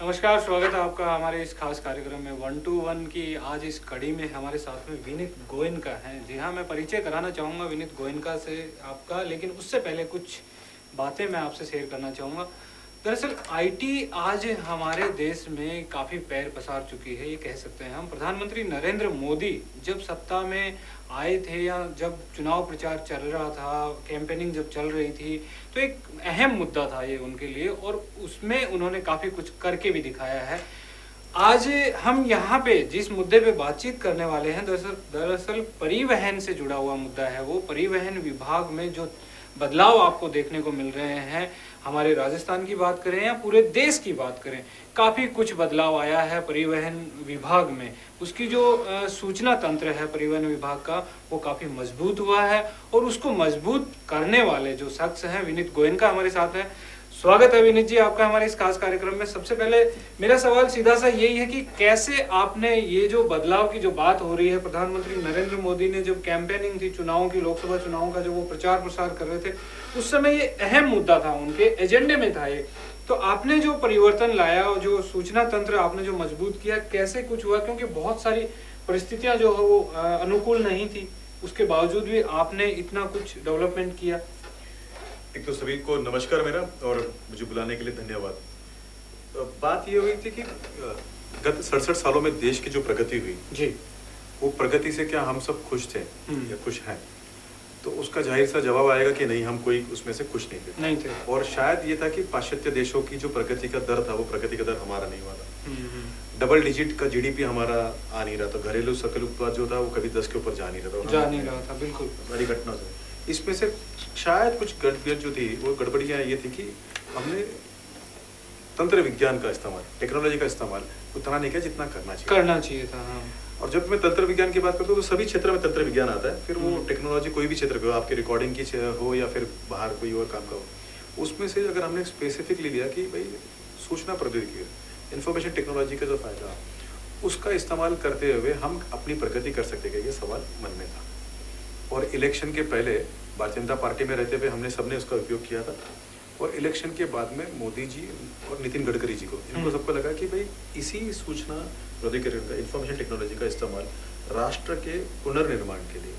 नमस्कार, स्वागत है आपका हमारे इस खास कार्यक्रम में 1 to 1 की आज इस कड़ी में हमारे साथ में विनीत गोयनका हैं। जी हाँ, मैं परिचय कराना चाहूँगा विनीत गोयनका से आपका, लेकिन उससे पहले कुछ बातें मैं आपसे शेयर करना चाहूँगा। दरअसल आईटी आज हमारे देश में काफ़ी पैर पसार चुकी है, ये कह सकते हैं हम। प्रधानमंत्री नरेंद्र मोदी जब सत्ता में आए थे या जब चुनाव प्रचार चल रहा था, कैंपेनिंग जब चल रही थी, तो एक अहम मुद्दा था ये उनके लिए और उसमें उन्होंने काफ़ी कुछ करके भी दिखाया है। आज हम यहाँ पे जिस मुद्दे पे बातचीत करने वाले हैं, दरअसल परिवहन से जुड़ा हुआ मुद्दा है। वो परिवहन विभाग में जो बदलाव आपको देखने को मिल रहे हैं, हमारे राजस्थान की बात करें या पूरे देश की बात करें, काफ़ी कुछ बदलाव आया है परिवहन विभाग में। उसकी जो सूचना तंत्र है परिवहन विभाग का, वो काफ़ी मजबूत हुआ है और उसको मजबूत करने वाले जो शख्स हैं, विनीत गोयनका हमारे साथ हैं। स्वागत है विनीत जी आपका हमारे इस खास कार्यक्रम में। सबसे पहले मेरा सवाल सीधा सा यही है कि कैसे आपने ये जो बदलाव की जो बात हो रही है, प्रधानमंत्री नरेंद्र मोदी ने जब कैंपेनिंग थी चुनावों की, लोकसभा चुनावों का जो वो प्रचार प्रसार कर रहे थे, उस समय ये अहम मुद्दा था, उनके एजेंडे में था ये। तो आपने जो परिवर्तन लाया और जो सूचना तंत्र आपने जो मजबूत किया, कैसे कुछ हुआ? क्योंकि बहुत सारी परिस्थितियां जो है वो अनुकूल नहीं थी, उसके बावजूद भी आपने इतना कुछ डेवलपमेंट किया। एक तो सभी को नमस्कार मेरा, और मुझे बुलाने के लिए धन्यवाद। बात ये हुई थी कि गत 67 सालों में देश की जो प्रगति हुई जी, वो प्रगति से क्या हम सब खुश थे या खुश हैं? तो उसका जाहिर सा जवाब आएगा कि नहीं, हम कोई उसमें से खुश नहीं थे। और शायद ये था कि पाश्चात्य देशों की जो प्रगति का दर था, वो प्रगति का दर हमारा नहीं हुआ था। डबल डिजिट का जीडीपी हमारा आ नहीं रहा था। घरेलू सकल उत्पाद जो था वो कभी 10 के ऊपर जा नहीं रहा था। बिल्कुल बड़ी घटना था। इसमें से शायद कुछ गड़बड़ जो थी, वो गड़बड़ियाँ ये थी कि हमने तंत्र विज्ञान का इस्तेमाल, टेक्नोलॉजी का इस्तेमाल उतना नहीं किया जितना करना चाहिए था। हाँ। और जब मैं तंत्र विज्ञान की बात करता हूँ तो सभी क्षेत्र में तंत्र विज्ञान आता है। फिर वो टेक्नोलॉजी कोई भी क्षेत्र का हो, आपके रिकॉर्डिंग की हो या फिर बाहर कोई और काम का हो, उसमें से अगर हमने स्पेसिफिकली लिया कि भाई सूचना प्रौद्योगिकी, इंफॉर्मेशन टेक्नोलॉजी का जो फायदा, उसका इस्तेमाल करते हुए हम अपनी प्रगति कर सकते हैं, ये सवाल मन में था। और इलेक्शन के पहले भारतीय जनता पार्टी में रहते हुए हमने सबने उसका उपयोग किया था। और इलेक्शन के बाद में मोदी जी और नितिन गडकरी जी को, इनको सबको लगा कि भाई इसी सूचना प्रौद्योगिकी का, इंफॉर्मेशन टेक्नोलॉजी का इस्तेमाल राष्ट्र के पुनर्निर्माण के लिए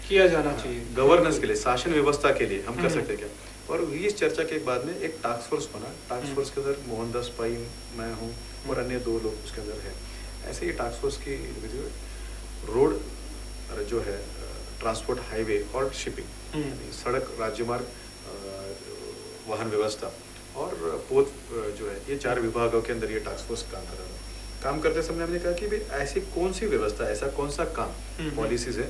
किया जाना चाहिए, गवर्नेंस के लिए, शासन व्यवस्था के लिए हम कर सकते हैं क्या। और इस चर्चा के बाद में एक टास्क फोर्स बना। टास्क फोर्स के अंदर मोहनदास पाई, मैं हूँ और अन्य 2 लोग उसके अंदर है। ऐसे ही टास्क फोर्स की रोड जो है, ट्रांसपोर्ट, हाईवे और शिपिंग, सड़क, राज्यमार्ग, वाहन व्यवस्था और पोत जो है, ये 4 विभागों के अंदर ये टास्क फोर्स काम कर रहा था। काम करते समय हमने कहा कि भाई ऐसी कौन सी व्यवस्था, ऐसा कौन सा काम, पॉलिसीज है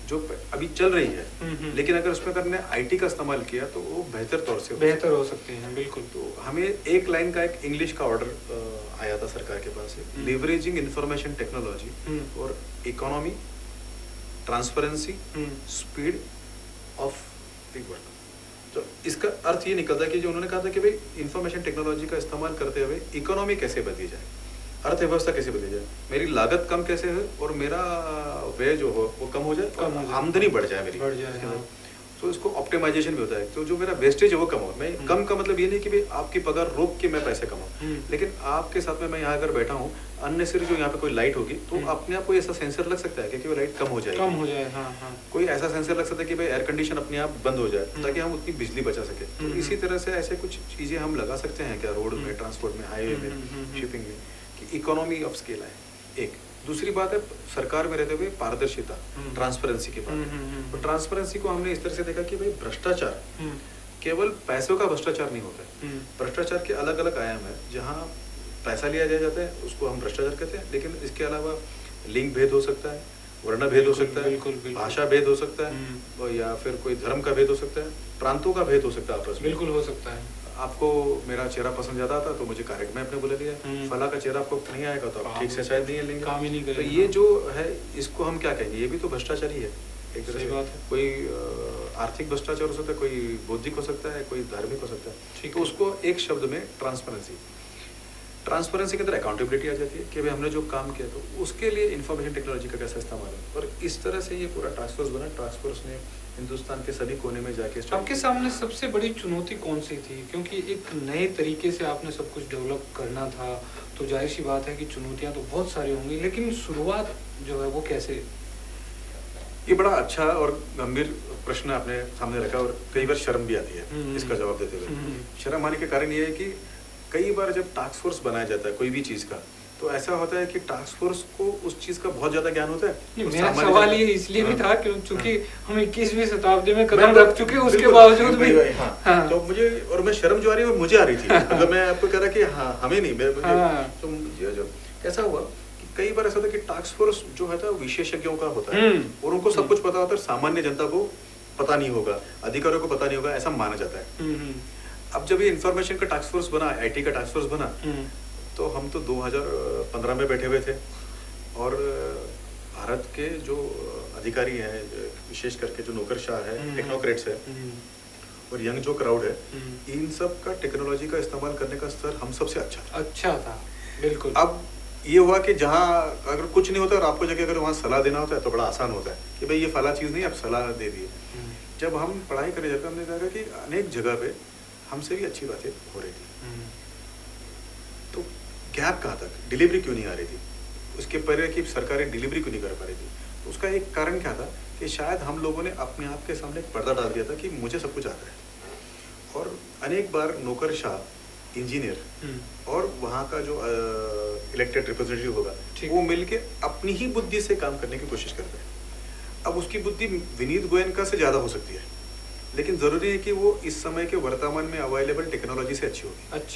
जो अभी चल रही है, लेकिन अगर उसमें अगर हमने आईटी का इस्तेमाल किया तो वो बेहतर तौर से बेहतर हो सकती है। बिल्कुल। तो हमें एक लाइन का एक इंग्लिश का ऑर्डर आया था सरकार के पास से, लिवरेजिंग इंफॉर्मेशन टेक्नोलॉजी और economy, transparency, speed of big work. तो इसका अर्थ ये निकलता है कि जो उन्होंने कहा था कि भाई इंफॉर्मेशन टेक्नोलॉजी का इस्तेमाल करते हुए इकोनॉमी कैसे बदली जाए, अर्थव्यवस्था कैसे बदली जाए, मेरी लागत कम कैसे है और मेरा व्यय जो हो वो कम हो जाए, आमदनी बढ़ जाए मेरी। हाँ। तो इसको ऑप्टिमाइजेशन भी होता है। तो जो मेरा वेस्टेज है वो कम हो। मैं कम का मतलब ये नहीं कि भाई आपकी पगार रोक के मैं पैसे कमाऊँ, लेकिन आपके साथ में मैं यहाँ अगर बैठा हूँ, अन्य सिर्फ जो यहाँ पे कोई लाइट होगी तो अपने आप को ऐसा सेंसर लग सकता है कि वो लाइट कम हो जाए। हाँ। कोई ऐसा सेंसर लग सकता है कि भाई एयर कंडीशन अपने आप बंद हो जाए, ताकि हम उतनी बिजली बचा सके। तो इसी तरह से ऐसे कुछ चीजें हम लगा सकते हैं क्या रोड में, ट्रांसपोर्ट में, हाईवे में, शिपिंग में, कि इकोनॉमी ऑफ स्केल है। एक दूसरी बात है सरकार में रहते हुए पारदर्शिता, ट्रांसपेरेंसी की बात। तो ट्रांसपेरेंसी को हमने इस तरह से देखा कि भाई भ्रष्टाचार केवल पैसों का भ्रष्टाचार नहीं होता है। भ्रष्टाचार के अलग अलग आयाम है। जहाँ पैसा लिया जाता है उसको हम भ्रष्टाचार कहते हैं, लेकिन इसके अलावा लिंग भेद हो सकता है, वर्ण भेद हो सकता है, भाषा भेद हो सकता है, या फिर कोई धर्म का भेद हो सकता है, प्रांतों का भेद हो सकता है आपस में। बिल्कुल हो सकता है। आपको मेरा चेहरा पसंद ज्यादा आता तो मुझे कार्यक्रम में आपने बुला लिया, फला का चेहरा आपको नहीं आएगा तो आप ठीक से शायद नहीं लेंगे, काम ही नहीं करेंगे। तो ये जो है इसको हम क्या कहेंगे, ये भी तो भ्रष्टाचार ही है एक तरह से। बात है। कोई आर्थिक भ्रष्टाचार हो सकता है, कोई बौद्धिक हो सकता है, कोई धार्मिक हो सकता है। तो उसको एक शब्द में ट्रांसपेरेंसी के अंदर अकाउंटेबिलिटी आ जाती है कि भाई हमने जो काम किया तो उसके लिए इंफॉर्मेशन टेक्नोलॉजी का कैसा इस्तेमाल है। और इस तरह से ये पूरा टास्क फोर्स बना। टास्क फोर्स ने हिंदुस्तान के सभी कोने में जाके आपके सामने सबसे बड़ी चुनौती कौन सी थी? क्योंकि एक नए तरीके से आपने सब कुछ डेवलप करना था, तो जाहिर सी बात है कि चुनौतियां तो बहुत सारी होंगी, लेकिन शुरुआत जो है वो कैसे? ये बड़ा अच्छा और गंभीर प्रश्न आपने सामने रखा और कई बार शर्म भी आती है इसका जवाब देते हुए। शर्म आने के कारण ये है कि कई बार जब टास्क फोर्स बनाया जाता है कोई भी चीज का, तो ऐसा होता है कि टास्क फोर्स को उस चीज का बहुत ज्यादा ज्ञान होता है। मेरा सवाल ये इसलिए भी था क्योंकि हम 21वीं शताब्दी में कदम मैं रख चुके, उसके बावजूद भी हाँ। तो मुझे और मैं शर्म जो आ रही है वो मुझे आ रही थी। मतलब मैं आपको कह रहा कि हाँ हमें नहीं, तो मुझे जो ऐसा हुआ कि कई बार ऐसा होता है कि टास्क फोर्स जो है विशेषज्ञों का होता है और उनको सब कुछ पता होता है, सामान्य जनता को पता नहीं होगा, अधिकारियों को पता नहीं होगा, ऐसा माना जाता है। अब जब ये इंफॉर्मेशन का टास्क फोर्स बना, आईटी का टास्क फोर्स बना, तो हम तो 2015 में बैठे हुए थे और भारत के जो अधिकारी हैं, विशेष करके जो नौकरशाह है, टेक्नोक्रेट्स है और यंग जो क्राउड है, इन सब का टेक्नोलॉजी का इस्तेमाल करने का स्तर हम सबसे अच्छा था। बिल्कुल। अब ये हुआ कि जहाँ अगर कुछ नहीं होता और आपको जाके अगर वहाँ सलाह देना होता है तो बड़ा आसान होता है कि भाई ये फला चीज़ नहीं, आप सलाह दे दिए। जब हम पढ़ाई करने जाते हमने देखा कि अनेक जगह पे हमसे भी अच्छी बातें हो रही थी, तो गैप कहाँ तक, डिलीवरी क्यों नहीं आ रही थी, उसके पहले कि सरकारें डिलीवरी क्यों नहीं कर पा रही थी। तो उसका एक कारण क्या था कि शायद हम लोगों ने अपने आप के सामने एक पर्दा डाल दिया था कि मुझे सब कुछ आता है। और अनेक बार नौकरशाह, इंजीनियर और वहाँ का जो इलेक्टेड रिप्रेजेंटेटिव होगा वो मिलके अपनी ही बुद्धि से काम करने की कोशिश करते हैं। अब उसकी बुद्धि विनीत गोयनका से ज़्यादा हो सकती है, लेकिन ज़रूरी है कि वो इस समय के वर्तमान में अवेलेबल टेक्नोलॉजी से अच्छी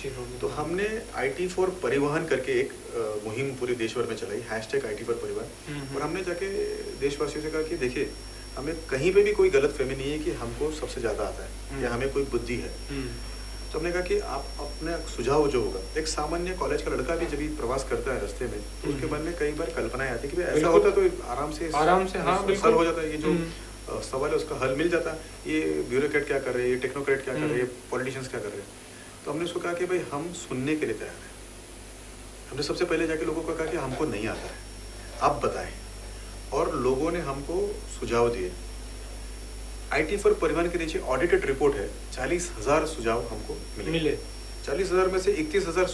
होगी। तो हमने IT फॉर परिवहन करके एक मुहिम पूरे देश भर में चलाई, #IT फॉर परिवहन। और हमने जाके देशवासियों से कहा कि देखिए, हमें कहीं पे भी कोई गलत फहमी नहीं है कि हमको सबसे ज़्यादा आता है या हमें कोई बुद्धि है। तो हमने कहा कि आप अपने सुझाव जो होगा, एक सामान्य कॉलेज का लड़का भी जब भी प्रवास करता है रास्ते में, तो उसके मन में कई बार कल्पनाएं आती है कि ऐसा होता तो आराम से हाँ, सर हो जाता है, ये जो सवाल है उसका हल मिल जाता है, ये ब्यूरोक्रेट क्या कर रहे हैं, ये टेक्नोक्रेट क्या कर रहे हैं, पॉलिटिशियंस क्या कर रहे हैं। तो हमने उसको कहा कि भाई हम सुनने के लिए तैयार हैं। हमने सबसे पहले जाके लोगों को कहा कि हमको नहीं आता है, आप बताएं। और लोगों ने हमको सुझाव दिए। IT फॉर परिवहन के नीचे ऑडिटेड रिपोर्ट है, 40,000 सुझाव हमको मिले। 40,000 में से 31,000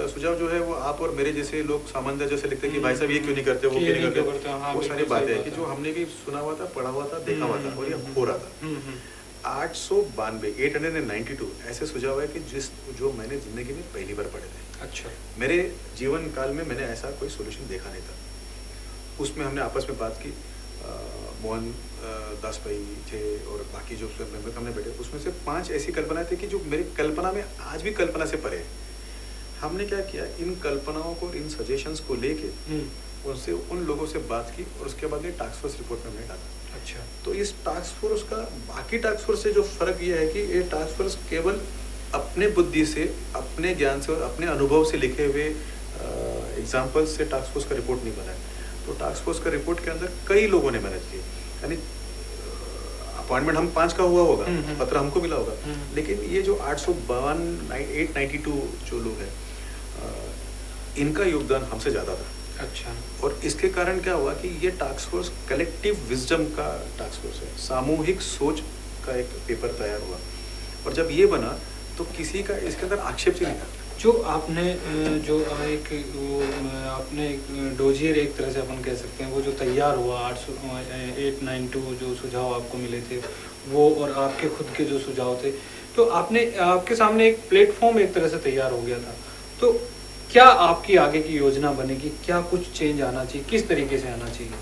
सुझाव जो है वो आप और मेरे जैसे लोग सामान्य जैसे लिखते हैं कि भाई साहब ये क्यों नहीं करते, वो क्यों नहीं करते। वो सारी बातें हैं कि जो हमने भी सुना हुआ था, पढ़ा हुआ था, देखा हुआ था और ये हो रहा था। 892 ऐसे सुझाव है कि जो मैंने जिंदगी में पहली बार पढ़े थे। अच्छा। मेरे जीवन काल में मैंने ऐसा कोई सोल्यूशन देखा नहीं था। उसमें हमने आपस में बात की, मोहन दास भाई थे और बाकी जो मेंबर हमने बैठे, उसमें से 5 ऐसी कल्पनाएं थी कि जो मेरी कल्पना में आज भी कल्पना से परे है। हमने क्या किया, इन कल्पनाओं को, इन सजेशंस को लेके उनसे, उन लोगों से बात की और उसके बाद में टास्क फोर्स रिपोर्ट में हमने डाला। अच्छा। तो इस टास्क फोर्स का बाकी टास्क फोर्स से जो फर्क ये है कि ये टास्क फोर्स केवल अपने बुद्धि से, अपने ज्ञान से और अपने अनुभव से लिखे हुए एग्जाम्पल्स से टास्क फोर्स का रिपोर्ट नहीं बना है। तो टास्क फोर्स का रिपोर्ट के अंदर कई लोगों ने मेहनत की, यानी अपॉइंटमेंट हम 5 का हुआ होगा, पत्र हमको मिला होगा, लेकिन ये जो 892 जो लोग हैं, इनका योगदान हमसे ज़्यादा था। अच्छा। और इसके कारण क्या हुआ कि ये टास्क फोर्स कलेक्टिव विजडम का टास्क फोर्स है, सामूहिक सोच का एक पेपर तैयार हुआ। और जब ये बना तो किसी का इसके अंदर आक्षेप ही नहीं था। जो आपने आपने डोजियर एक तरह से अपन कह सकते हैं, वो जो तैयार हुआ 892 जो सुझाव आपको मिले थे वो, और आपके खुद के जो सुझाव थे, तो आपके सामने एक प्लेटफॉर्म एक तरह से तैयार हो गया था। तो क्या आपकी आगे की योजना बनेगी, क्या कुछ चेंज आना चाहिए, किस तरीके से आना चाहिए?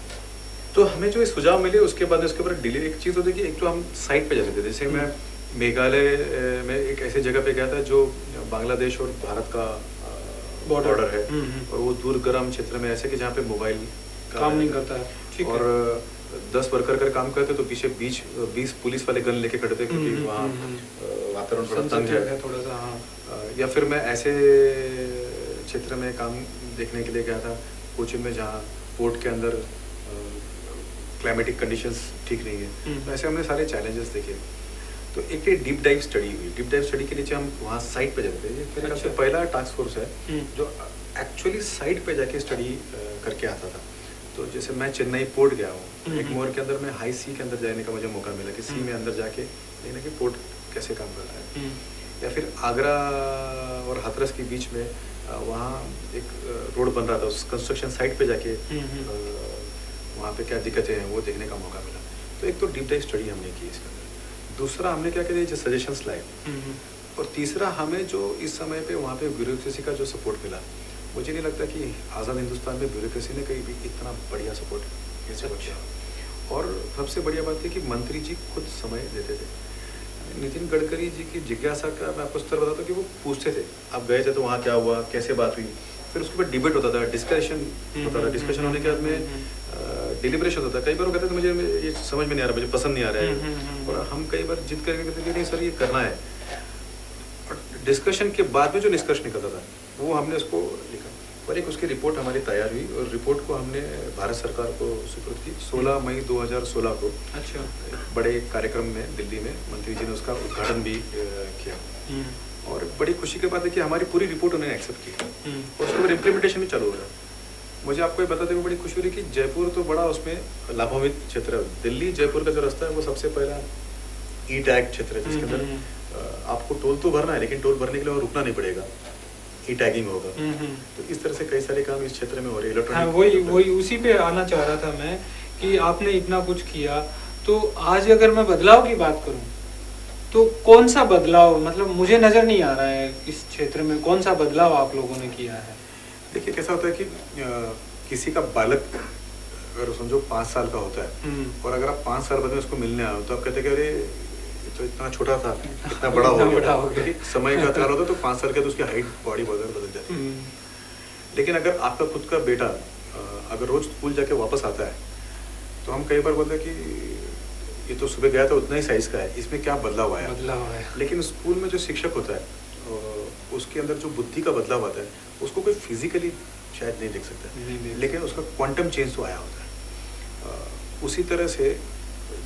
तो हमें जो सुझाव मिले उसके बाद उसके ऊपर डिले, एक चीज़ होती है कि एक तो हम साइट पे जाते थे। जैसे मैं मेघालय में एक ऐसे जगह पे गया था जो बांग्लादेश और भारत का बॉर्डर है, और वो दुर्गम क्षेत्र में ऐसे कि जहाँ पे मोबाइल काम नहीं करता है, और 10 वर्कर कर काम करते तो पीछे 20 पुलिस वाले गन लेके खड़े थे, क्योंकि वहाँ वातावरण बड़ा तंग है थोड़ा सा। हाँ। या फिर मैं ऐसे क्षेत्र में काम देखने के लिए गया था कोचिन में, जहाँ पोर्ट के अंदर क्लाइमेटिक कंडीशंस ठीक नहीं है। तो ऐसे हमने सारे चैलेंजेस देखे। तो एक डीप डाइव स्टडी हुई। डीप डाइव स्टडी के नीचे हम वहाँ साइट पे जाते थे। मेरे ख्याल से पहला टास्क फोर्स है जो एक्चुअली साइट पे जाके स्टडी करके आता था। तो जैसे मैं चेन्नई पोर्ट गया हूँ, एक मोर के अंदर मैं हाई सी के अंदर जाने का मुझे मौका मिला कि सी में अंदर जाके देखना कि पोर्ट कैसे काम करता है। या फिर आगरा और हाथरस के बीच में वहाँ एक रोड बन रहा था, उस कंस्ट्रक्शन साइट पे जाके वहाँ पे क्या दिक्कतें हैं वो देखने का मौका मिला। तो एक तो डीप डाइव स्टडी हमने की इसके अंदर, दूसरा हमने क्या किया, जो सजेशंस लाए, और तीसरा हमें जो इस समय पे वहाँ पे ब्यूरोक्रेसी का जो सपोर्ट मिला, मुझे नहीं लगता कि आज़ाद हिंदुस्तान में ब्यूरोक्रेसी ने कहीं भी इतना बढ़िया सपोर्ट ऐसे किया। और सबसे बढ़िया बात है कि मंत्री जी खुद समय देते थे। नितिन गडकरी जी की जिज्ञासा का मैं आपको स्तर बताता हूँ कि वो पूछते थे, आप गए थे तो वहाँ क्या हुआ, कैसे बात हुई, फिर उसके बाद डिबेट होता था, डिस्कशन होता था, डिस्कशन होने के बाद में डिलिब्रेशन होता था। कई बार वो कहते थे मुझे ये समझ में नहीं आ रहा, मुझे पसंद नहीं आ रहा है, और हम कई बार जिद करके कहते थे नहीं सर ये करना है, और डिस्कशन के बाद में जो निष्कर्ष निकलता था वो हमने उसको लिखा, और एक उसकी रिपोर्ट हमारी तैयार हुई, और रिपोर्ट को हमने भारत सरकार को सुपुर्द की 16 मई 2016 को। अच्छा। बड़े कार्यक्रम में दिल्ली में मंत्री जी ने उसका उद्घाटन भी किया, और बड़ी खुशी की बात है कि हमारी पूरी रिपोर्ट उन्होंने एक्सेप्ट की, और उसके बाद इम्प्लीमेंटेशन भी चालू हो रहा है। मुझे आपको ये बताते हुए बड़ी खुशी हो रही कि जयपुर तो बड़ा उसमें लाभान्वित क्षेत्र है। दिल्ली जयपुर का जो रास्ता है वो सबसे पहला ई टैग क्षेत्र है, जिसके अंदर आपको टोल तो भरना है, लेकिन टोल भरने के लिए वहाँ रुकना नहीं पड़ेगा, ई टैगिंग होगा। तो इस तरह से कई सारे काम इस क्षेत्र में हो रहे हैं। हाँ, वही उसी पे आना चाह रहा था मैं कि आपने इतना कुछ किया, तो आज अगर मैं बदलाव की बात करूं तो कौन सा बदलाव, मतलब मुझे नजर नहीं आ रहा है इस क्षेत्र में कौन सा बदलाव आप लोगों ने किया है। देखिए कैसा होता है कि किसी का बालक अगर समझो 5 साल का होता है, और अगर आप 5 साल बाद में उसको मिलने आओ तो आप कहते हैं कि अरे तो इतना छोटा था, इतना बड़ा हो गया। समय का ख्याल होता है तो 5 साल के तो उसकी हाइट बॉडी बदल जाती है। लेकिन अगर आपका खुद का बेटा अगर रोज स्कूल जाके वापस आता है तो हम कई बार बोलते हैं कि ये तो सुबह गया था उतना ही साइज का है, इसमें क्या बदलाव आया। लेकिन स्कूल में जो शिक्षक होता है उसके अंदर जो बुद्धि का बदलाव आता है उसको कोई फिजिकली शायद नहीं देख सकता, लेकिन उसका क्वांटम चेंज तो आया होता है। उसी तरह से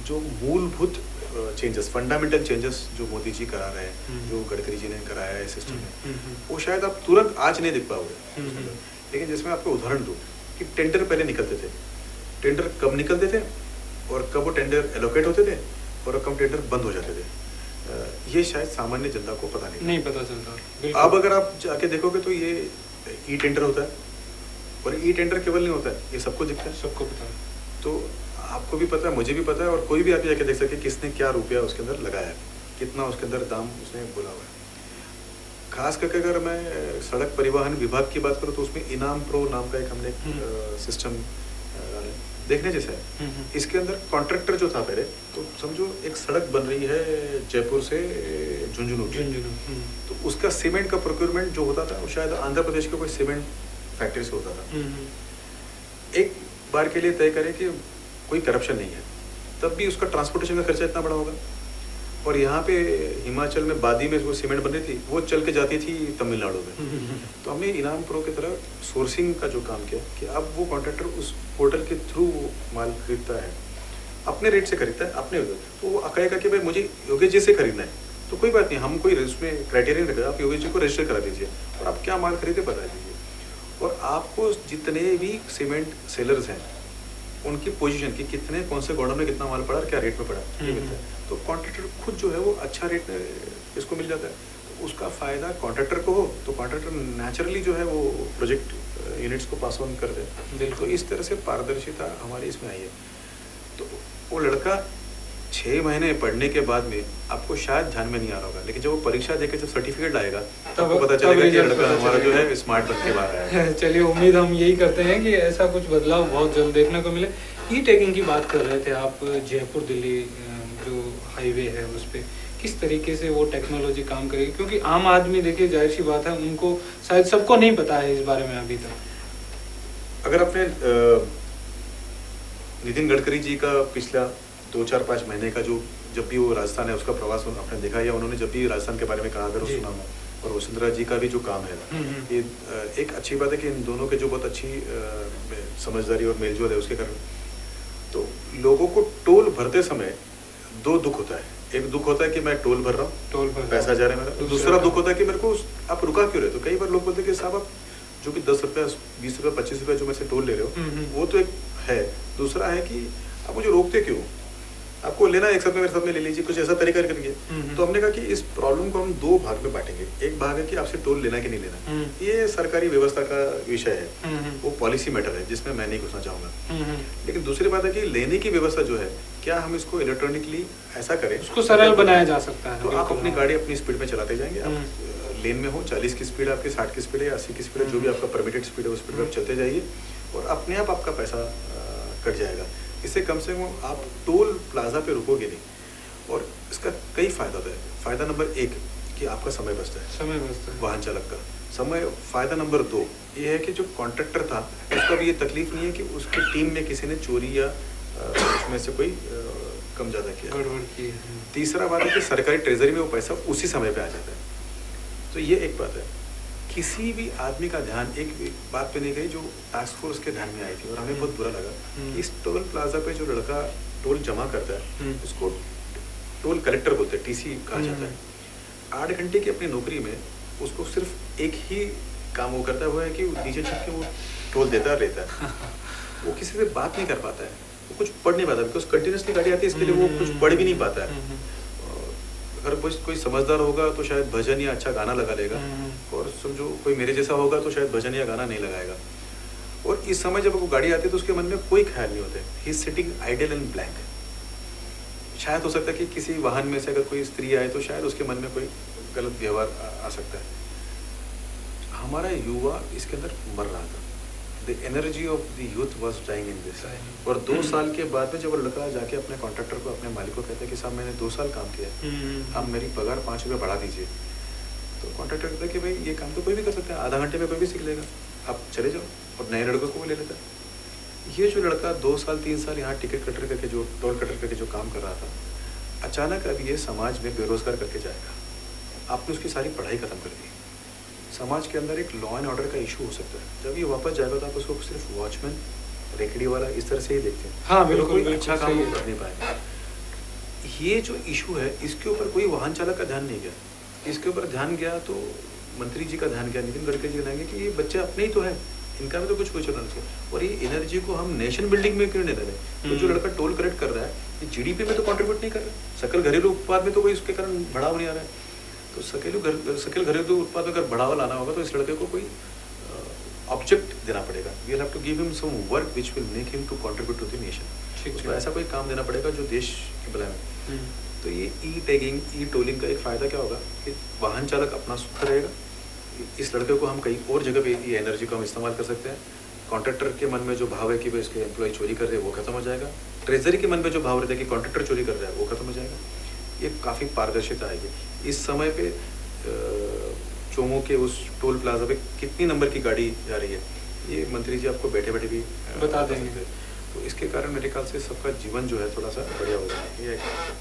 जो मूलभूत चेंजेस, फंडामेंटल चेंजेस जो मोदी जी करा रहे हैं, जो गडकरी जी ने कराया है सिस्टम में, वो शायद आप तुरंत आज नहीं दिख पाओगे। लेकिन जिसमें आपको उदाहरण दूं कि टेंडर पहले निकलते थे, टेंडर कब निकलते थे और कब वो टेंडर एलोकेट होते थे और कब टेंडर बंद हो जाते थे, ये शायद सामान्य जनता को पता नहीं पता चलता। अब अगर आप जाके देखोगे तो ये ई टेंडर होता है, और ई टेंडर केवल नहीं होता है, ये सबको दिखता है, सबको पता है। तो आपको भी पता है, मुझे भी पता है, और कोई भी आप जाके देख सके किसने क्या रुपया उसके अंदर लगाया है, कितना उसके अंदर दाम उसने बोला हुआ है। खास करके अगर मैं सड़क परिवहन विभाग की बात करूँ तो उसमें इनाम प्रो नाम का एक हमने सिस्टम देखने जैसा है। इसके अंदर कॉन्ट्रैक्टर जो था पहले, तो समझो एक सड़क बन रही है जयपुर से झुंझुनू, तो उसका सीमेंट का प्रोक्योरमेंट जो होता था वो शायद आंध्र प्रदेश के कोई सीमेंट फैक्ट्री से होता था। एक बार के लिए तय करें कि कोई करप्शन नहीं है, तब भी उसका ट्रांसपोर्टेशन का खर्चा इतना बड़ा होगा। और यहाँ पे हिमाचल में बादी में वो सीमेंट बन रही थी, वो चल के जाती थी तमिलनाडु में। तो हमने इनाम प्रो की तरह सोर्सिंग का जो काम किया कि अब वो कॉन्ट्रैक्टर उस पोर्टल के थ्रू माल खरीदता है, अपने रेट से खरीदता है, अपने उधर। तो वो कहेगा कि भाई मुझे योगेश जी से खरीदना है, तो कोई बात नहीं, हम कोई उसमें क्राइटेरिया रखेगा, आप योगेश जी को रजिस्टर करा दीजिए और आप क्या माल खरीदे बता दीजिए। और आपको जितने भी सीमेंट सेलर्स हैं उनकी पोजीशन की कितने कौन से गोडाउन में कितना माल पड़ा और क्या रेट में पड़ा ये मिलता है। तो कॉन्ट्रैक्टर खुद जो है वो अच्छा रेट इसको मिल जाता है, तो उसका फ़ायदा कॉन्ट्रैक्टर को हो, तो कॉन्ट्रैक्टर नेचुरली जो है वो प्रोजेक्ट यूनिट्स को पास ऑन कर दे। तो इस तरह से पारदर्शिता हमारी इसमें आई है। तो वो लड़का 6 महीने पढ़ने के बाद में आपको शायद ध्यान में नहीं आ रहा होगा, लेकिन जब वो परीक्षा देके जब सर्टिफिकेट आएगा तब पता चलेगा कि लड़का हमारा जो है स्मार्ट बन के बाहर आया है। चलिए, उम्मीद हम यही करते हैं कि ऐसा कुछ बदलाव बहुत जल्द देखने को मिले। ई टैगिंग की बात कर रहे थे आप, जयपुर दिल्ली जो हाईवे है उस पर किस तरीके से वो टेक्नोलॉजी काम करेगी, क्योंकि आम आदमी देखिए जाहिर सी बात है उनको शायद सबको नहीं पता है इस बारे में अभी तक। अगर आपने नितिन गडकरी जी का पिछला 2-4-5 महीने का जो जब भी वो राजस्थान है उसका प्रवास आपने देखा, या उन्होंने जब भी राजस्थान के बारे में कहा अगर सुना हो, और वसुंधरा जी का भी जो काम है, ये एक अच्छी बात है कि इन दोनों के जो बहुत अच्छी समझदारी और मेलजोल है उसके कारण, तो लोगों को टोल भरते समय 2 दुख होता है। एक दुख होता है कि मैं टोल भर रहा हूँ, पैसा जा रहा है मेरा। दूसरा दुख होता है कि मेरे को आप रुका क्यों रहे। तो कई बार लोग बोलते हैं कि साहब आप जो भी 10 रुपया 20 रुपया 25 रुपया जो मेरे से टोल ले रहे हो वो तो एक है। दूसरा है कि आप मुझे रोकते क्यों, आपको लेना एक साथ में मेरे साथ में ले लीजिए, कुछ ऐसा तरीका करिए। तो हमने कहा कि इस प्रॉब्लम को हम दो भाग में बांटेंगे। एक भाग है कि आपसे टोल लेना कि नहीं लेना, ये सरकारी व्यवस्था का विषय है, वो पॉलिसी मैटर है जिसमें मैं नहीं घुसना चाहूंगा। लेकिन दूसरी बात है कि लेने की व्यवस्था जो है, क्या हम इसको इलेक्ट्रॉनिकली ऐसा करें, उसको सरल बनाया जा सकता है। तो आप अपनी गाड़ी अपनी स्पीड में चलाते जाएंगे, आप लेन में हो 40 की स्पीड आपकी, 60 की स्पीड है, 80 की स्पीड है, जो भी आपका परमिटेड स्पीड है उस स्पीड में आप चलते जाइए और अपने आप आपका पैसा कट जाएगा। इससे कम से कम आप टोल प्लाजा पे रुकोगे नहीं। और इसका कई फायदा होता है। फायदा नंबर 1 कि आपका समय बचता है, समय बचता है वाहन चालक का समय। फायदा नंबर 2 ये है कि जो कॉन्ट्रैक्टर था उसका भी ये तकलीफ नहीं है कि उसकी टीम में किसी ने चोरी या उसमें से कोई कम ज़्यादा किया, गड़बड़ की। तीसरा बात है कि सरकारी ट्रेजरी में वो पैसा उसी समय पे आ जाता है। तो ये एक बात है। किसी भी आदमी का ध्यान एक बात पे नहीं गई जो टास्क फोर्स के ध्यान में आई थी और हमें बहुत बुरा लगा कि इस टोल प्लाजा पे जो लड़का टोल जमा करता है उसको टोल कलेक्टर बोलते हैं, टीसी कहा जाता है। 8 घंटे की अपनी नौकरी में उसको सिर्फ एक ही काम वो करता है, वो है कि नीचे छुप के वो टोल देता रहता है। वो किसी से बात नहीं कर पाता है, वो कुछ पढ़ नहीं पाता, बिकॉज कंटिन्यूसली गाड़ी आती है, इसके लिए वो कुछ पढ़ भी नहीं पाता है। अगर कोई समझदार होगा तो शायद भजन या अच्छा गाना लगा लेगा, और समझो कोई मेरे जैसा होगा तो शायद भजन या गाना नहीं लगाएगा। और इस समय जब वो गाड़ी आती है तो उसके मन में कोई ख्याल नहीं होते, he is sitting idle and blank. शायद हो सकता है कि किसी वाहन में से अगर कोई स्त्री आए तो शायद उसके मन में कोई गलत व्यवहार आ सकता है। हमारा युवा इसके अंदर मर रहा था। The energy of the youth was dying in this. और 2 साल के बाद में जब वो लड़का जाके अपने कॉन्ट्रैक्टर को, अपने मालिक को कहता है कि साहब मैंने 2 साल काम किया है, आप मेरी पगार 5 रुपये बढ़ा दीजिए, तो कॉन्ट्रैक्टर कहता है कि भाई ये काम तो कोई भी कर सकता है, आधा घंटे में कोई भी सीख लेगा, आप चले जाओ। और नए लड़कों को वो ले लेता है। ये जो लड़का 2 साल 3 साल यहाँ टिकट कटर करके, जो टोल कटर करके जो काम कर रहा था, अचानक अब ये समाज में बेरोजगार करके जाएगा। आपने उसकी सारी पढ़ाई खत्म कर दी। समाज के अंदर एक लॉ एंड ऑर्डर का इशू हो सकता है। जब ये वापस जाएगा तो आप उसको सिर्फ वॉचमैन, रेकड़ी वाला इस तरह से ही देखते हैं। हाँ, बिल्कुल, कोई अच्छा काम कर नहीं पाएगा। ये जो इशू है इसके ऊपर कोई वाहन चालक का ध्यान नहीं गया। इसके ऊपर ध्यान गया तो मंत्री जी का ध्यान गया, नितिन गडकरी जी का ध्यान गया कि ये बच्चे अपने ही तो है, इनका भी तो कुछ होना चाहिए। और ये एनर्जी को हम नेशन बिल्डिंग में क्यों नहीं दे रहे? तो जो लड़का टोल कलेक्ट कर रहा है ये जीडीपी में तो कंट्रीब्यूट नहीं कर रहा, सकल घरेलू उत्पाद में तो कोई उसके कारण बढ़ावा नहीं आ रहा है। तो सकल घरेलू उत्पाद में अगर बढ़ावा लाना होगा तो इस लड़के को कोई ऑब्जेक्ट देना पड़ेगा। We have to give him some work which will make him to contribute to the nation. उसको ऐसा कोई काम देना पड़ेगा जो देश के भलाई में। तो ये ई टैगिंग, ई टोलिंग का एक फ़ायदा क्या होगा कि वाहन चालक अपना सुख रहेगा। इस लड़के को हम कहीं और जगह पे ये एनर्जी को हम इस्तेमाल कर सकते हैं। कॉन्ट्रैक्टर के मन में जो भाव है कि भाई इसके एम्प्लॉय चोरी कर रहे हैं वो खत्म हो जाएगा। ट्रेजरी के मन में जो भाव रहता है कि कॉन्ट्रैक्टर चोरी कर रहा है वो खत्म हो जाएगा। ये काफ़ी पारदर्शिता आएगी। इस समय पे चोमो के उस टोल प्लाजा पे कितनी नंबर की गाड़ी जा रही है ये मंत्री जी आपको बैठे बैठे भी बता देंगे। तो इसके कारण मेरे ख्याल से सबका जीवन जो है थोड़ा सा बढ़िया हो जाए। ये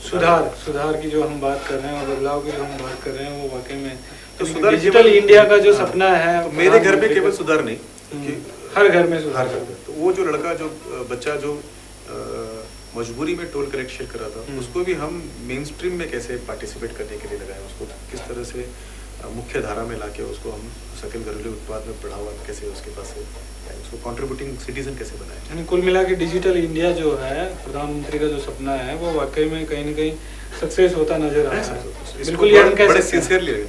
सुधार की जो हम बात कर रहे हैं और बदलाव की जो हम बात कर रहे हैं वो वाकई में तो सुधार डिजिटल इंडिया का जो सपना है, तो मेरे घर में केवल सुधार नहीं कि हर घर में सुधार। तो वो जो लड़का जो बच्चा जो मजबूरी में टोल कलेक्शन कर रहा था उसको भी हम मेन स्ट्रीम में कैसे पार्टिसिपेट करने के लिए लगाए, उसको किस तरह से मुख्य धारा में लाके उसको हम सकल घरेलू उत्पाद में बढ़ावा कैसे उसके पास है, उसको कंट्रीब्यूटिंग सिटीजन कैसे बनाए। यानी कुल मिला के डिजिटल इंडिया जो है प्रधानमंत्री का जो सपना है वो वाकई में कहीं ना कहीं सक्सेस होता नजर आ रहा है। बिल्कुल ये हम कह बड़े सकते हैं। सिंसियरली।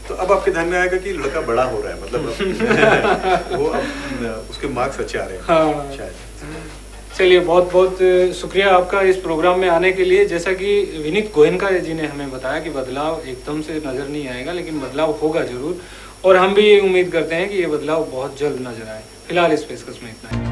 तो अब आपके ध्यान में आएगा कि लड़का बड़ा हो रहा है, मतलब वो अब उसके मार्क्स अच्छे आ रहे हैं। हाँ। शायद। चलिए, बहुत बहुत शुक्रिया आपका इस प्रोग्राम में आने के लिए। जैसा कि विनीत गोयनका जी ने हमें बताया कि बदलाव एकदम से नज़र नहीं आएगा, लेकिन बदलाव होगा ज़रूर, और हम भी उम्मीद करते हैं कि ये बदलाव बहुत जल्द नज़र आए। फिलहाल इस पेशकश में इतना है।